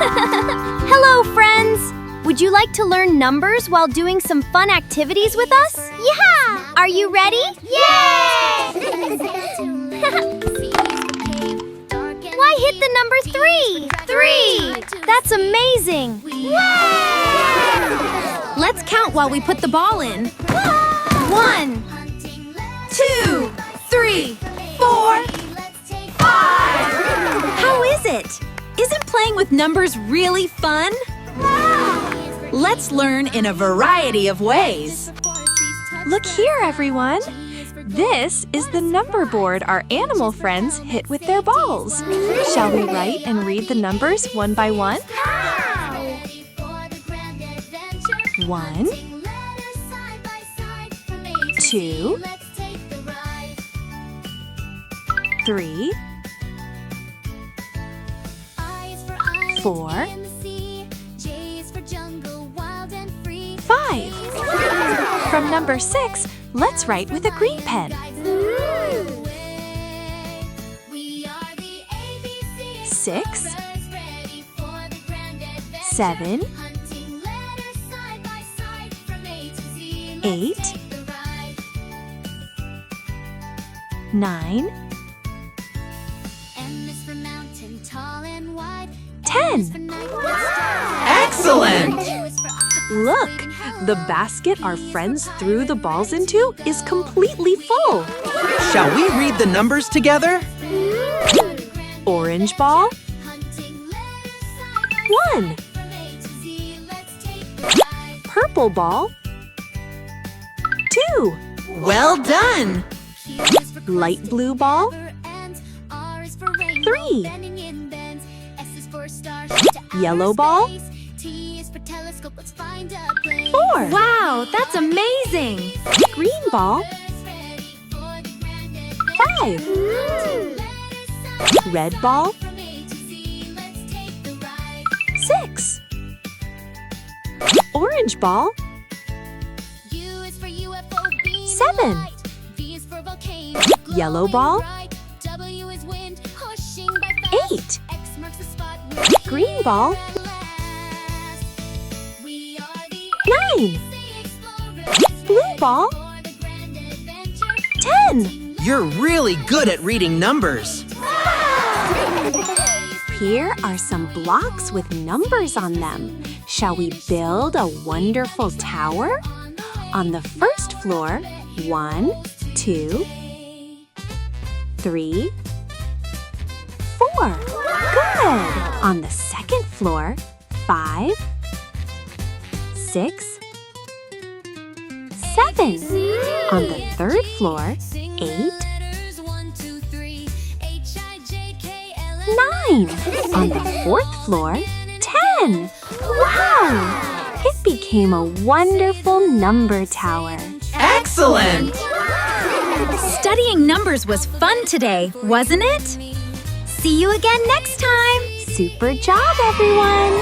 Hello, friends! Would you like to learn numbers while doing some fun activities with us? Yeah! Are you ready? Yay! Why hit the number 3? 3! That's amazing! Wow! Let's count while we put the ball in. 1, 2, 3, 4, 5! How is it? Isn't playing with numbers really fun? Let's learn in a variety of ways. Look here, everyone. This is the number board our animal friends hit with their balls. Shall we write and read the numbers one by one? 1, 2, 3, 4, 5. From number 6, let's write with a green pen. 6, 7, 8, 9, 10. Excellent! Look, the basket our friends threw the balls into is completely full. Shall we read the numbers together? Orange ball, 1. Purple ball, 2. Well done! Light blue ball, 3. Yellow ball, 4. Wow, that's amazing! Green ball, 5. Red ball, 6. Orange ball, 7. Yellow ball, 8. Green ball, 9. Blue ball, 10. You're really good at reading numbers. Here are some blocks with numbers on them. Shall we build a wonderful tower? On the first floor, 1, 2, 3, 4. Good! On the second floor, 5, 6, 7. On the third floor, 8, 9. On the fourth floor, 10. Wow! It became a wonderful number tower. Excellent! Studying numbers was fun today, wasn't it? See you again next time! Super job, everyone!